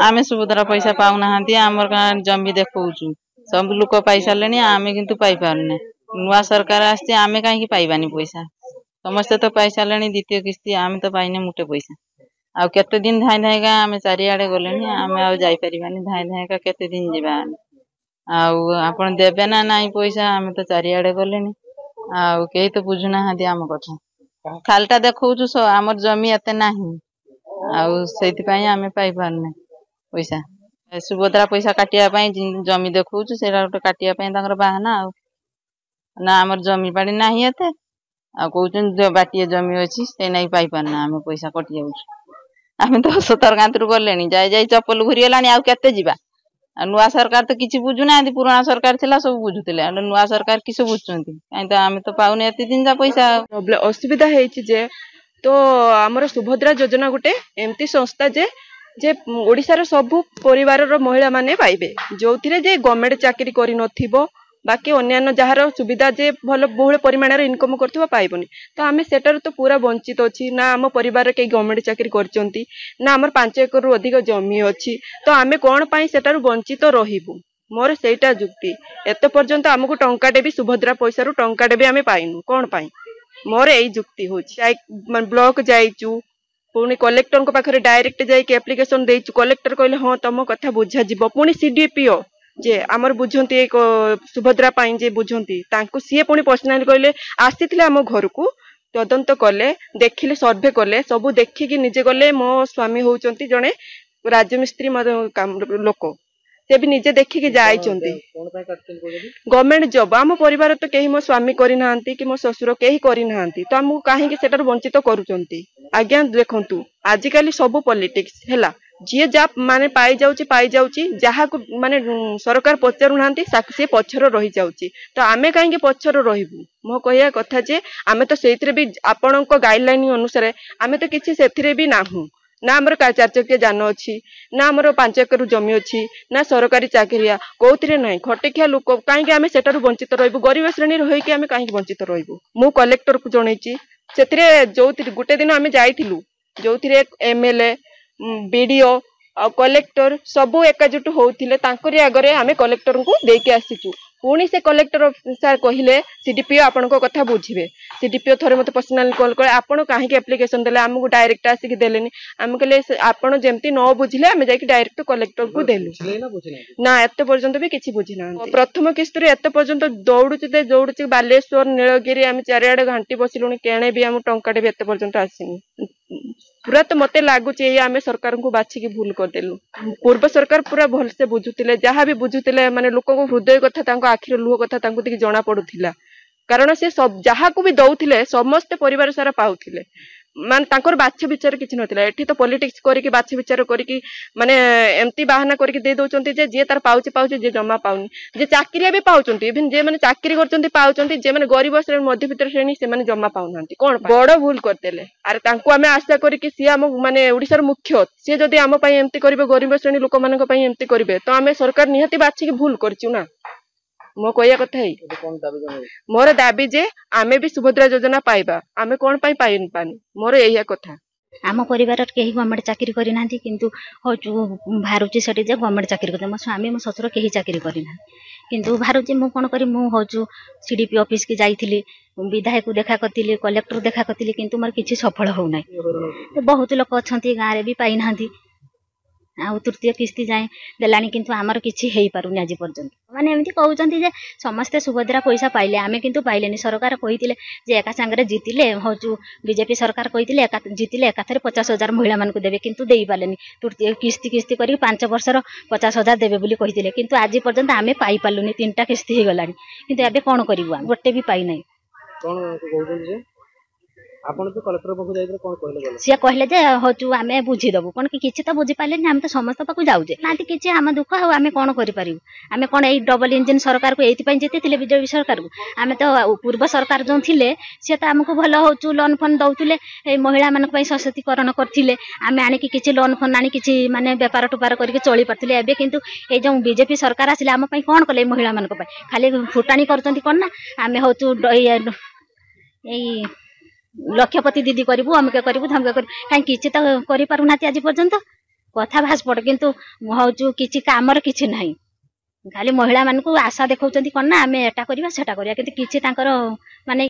आमे सुभद्रा पैसा पाऊना आमर जमी देखु सब लोक पाई सारे आमे किंतु पाई पारने नुआ सरकार आसती आमे कहीं पाइबानी पैसा समस्ते तो पाई सारे द्वितीय किस्ती आमे तो पाइने मुटे पैसा आउ केते दिन धाई धाईका आमे चारिआडे गले आमे आ जाई परिबानी धाई धाईका केते दिन जीवा आउ आपण देबे ना नाही पैसा आमे तो चारिआडे गले आउ केही तो बुझुना आम कथा खालटा देखौछु आमर जमी एते नाही आउ सेति पई आमे पाई पारने पैसा सुभद्रा पैसा काटिया जमी देखु से गोटे काटिया बाहाना ना आमर जमी बाड़ी नाही एते आ कहउछन बाटिए जमी अछि से नहीं पाई पारना आमे पैसा कटि जाउछु आमे तो सतर गांतरु गलेनी जाई जाई चप्पल घुरी गेलानी आउ केते जिबा नुआ सरकार तो किछि बुझुना पुराना सरकार थिला सब बुझुतिले नुआ सरकार किछ बुझुचंती काई तो आमे तो पाउने एते दिन जा पैसा असुविधा हेछि जे तो हमर सुभद्रा योजना गोटे एमती संस्था जे ओडिसा रो सब परिवार रो महिला माने पाइबे जो थिरे जे गवर्नमेंट चाकरी करि नथिबो बाकी अन्यान्य जहार सुविधा जे भल बहुल परिमाण इनकम करथिबो पाइबोनी तो आमे सेटर तो पूरा वंचित अछि ना हम परिवार के गवर्नमेंट चाकरी करचंती ना हमर 5 एकड़ रु अधिक जमी अछि तो आमे कोन पई सेटर वंचित रहिबु मोर सेटा जुक्ति एते पर्यंत हमकु टंकाटे भी सुभद्रा पैसा रु टंकाटे भी आमे पाइनु कोन पई मोर एई जुक्ति होछि ब्लॉक जाइचु पुणी कलेक्टर को पाखरे डायरेक्ट जाइके एप्लिकेशन देइचु कलेक्टर कहले हां तम कथा बुझा जिवो पुणी सीडीपीओ जे आमर बुझंती एक सुभद्रा पाई जे बुझंती तांको सीए पुणी पर्सनली कहले आसीथिले हम घर को तदंत कले देखिले सर्वे कले सब देखिकी निजे गले मो स्वामी होउचंती जने राजमिस्त्री लोक से भी निजे देखिकी जाइचंती गवर्नमेंट जॉब आम परिवार तो कहीं मो स्वामी करि नाहंती कि मो ससुर कहीं करि नाहंती तो हमकु काहे कि सेटर वंचित करूचंती आज्ञा देखंतु आजिकली सब पॉलिटिक्स हैला जे जा माने पाई जाउची जहा को माने सरकार पचारु नाहंती से पछर रही जाउची तो आमे काहे कि पछर रहिबु मो कहया कथा जे आमे तो सेतिरे भी आपणक गाइडलाइन अनुसार आमे तो किछि सेथिरे भी नाहु ना हमर 4 चक्किया जान अछि ना हमर 5 एकड़ जमी अछि ना सरकारी चाकरिया कोउतिरे नाही खटेखिया लोक काहे कि आमे सेटारु वंचित रहिबु गरीब श्रेणी रहि कि आमे काहे कि वंचित रहिबु मु कलेक्टर को जणैछि सेतिरे जोति गुटे दिन आमे जाइथिलु जोतिरे एमएलए बीडीओ आ कलेक्टर सबु एकजुट होउथिले तांकरी आगरे आमे कलेक्टर को देके आसीचु पुणी से कलेक्टर सर कहिले सीडीपीओ आपन को कथा बुझिबे सीडीपीओ थरे मते पर्सनल कॉल करे आपन काहे के एप्लीकेशन देले हमकु डायरेक्ट आसी के देलेनी हम कहले आपन जेमती न बुझिले हम जाई के डायरेक्ट कलेक्टर को देलु ना एते पर्यंत भी किछि बुझिना प्रथम किस्तरे एते पर्यंत दौड़ुचे बालेश्वर नीलगिरी हम चारिआडे घंटी बसिलुनी केणे भी हम टंकाटे भी एते पर्यंत आसीनी पूरा तो मते लागुचे आमे सरकार को बाछि की भूल कर देलु पूर्व सरकार पूरा भल से बुझुतिले जहा भी बुझुतिले माने लोक को हृदय कथा तांको आखिर लुह कथा तांको देखि जणा पडुथिला कारण से सब जहा को भी दउथिले समस्त परिवार सारा पाउथिले मान तांकर बाछ विचार किछि नथिला एठी तो पॉलिटिक्स करी कि बाछ विचार करी कि माने एम्ति बाहाना करी कि दे दोचंती जे तार पाउची जे जमा पाउनी जे चाकरिया भी पाउचंती इवन जे माने चाकरी करचंती पाउचंती जे माने गरीब श्रेणी मध्यवित्त श्रेणी से माने जमा पाउनांती कोन बड़ भूल करतेले अरे तांको हमें आशा करी कि सी हम माने ओडिसा रो मुख्य से जदी हम पई एम्ति करिवे गरीब श्रेणी लोक मानक पई एम्ति करिवे तो हमें सरकार निहति बाछि कि भूल करचु ना मो कहया कथा है मोर दाबी जे आमे भी सुभद्रा योजना पाइबा आमे कोन पई पाइन पानी मोर एया कथा आम परिवार केही गवर्नमेंट चाकरी करि नांती किंतु होचु भारुची सेठी जे गवर्नमेंट चाकरी करते मो स्वामी मो ससुर केही चाकरी करि ना किंतु भारुची मु कोन करी मु होचु सीडीपी ऑफिस की जाइथिली विधायक देखा करथिली कलेक्टर देखा करथिली किंतु मोर किछि सफल हो नै बहुत लोक अछंती गारे भी पाइ नांती आ तृतीय किस्ती जाए देलानी किंतु आमर किछि हेई पारुनी आज पर्यंत माने एमती कहउचंती जे समस्त सुभद्रा पैसा पाइले आमे किंतु पाइलेनी सरकार कहितिले जे एका संगरे जीतिले होचु बीजेपी सरकार कहितिले एका जीतिले एकाथरे 50,000 महिला मानकु देबे किंतु देई पालेनी तृतीय किस्ती किस्ती करी 5 वर्षर 50,000 देबे बोली कहितिले किंतु आज पर्यंत आमे पाइ पालुनी 3टा किस्ती हे गलानी किंतु एबे कोन करिवु गोटे भी पाइ नै कोन कहउचंती जे आपण तो कलेक्टर पाखु जाइले कोन कहले गले सिया कहले जे होचु आमे बुझी दबु कोन कि किछि त बुझी पाले हम तो समस्त पाखु जाउजे नाति किछि हम दुख हो आमे कोन करि परिबु आमे कोन एई डबल इंजन सरकार को एति पई जेतिले बीजेपी सरकार को आमे तो पूर्व सरकार जो थिले से त हमकु भलो होचु लोन फन दउतुले ए महिला मानक पई सशक्तिकरण करथिले आमे आनी कि किछि लोन फन आनी किछि माने व्यापार टुपार करके चली परथिले एबे किंतु ए जो बीजेपी सरकार आसिले हम पई कोन कले महिला मानक पई खाली फुटानी करचंती कोन ना आमे होचु एई लक्षपति दीदी करू अमके करू धमके करू कहीं किसी तो कर पारना आज पर्यंत କଥା ଭାସପଟ କିନ୍ତୁ ହଉଛୁ କିଛି କାମର କିଛି ନାହିଁ ଖାଲି ମହିଳା ମାନଙ୍କୁ ଆଶା ଦେଖାଉଛନ୍ତି କଣ ନା ଆମେ ଏଟା କରିବା ସେଟା କରିବା କିନ୍ତୁ କିଛି ତାଙ୍କର ମାନେ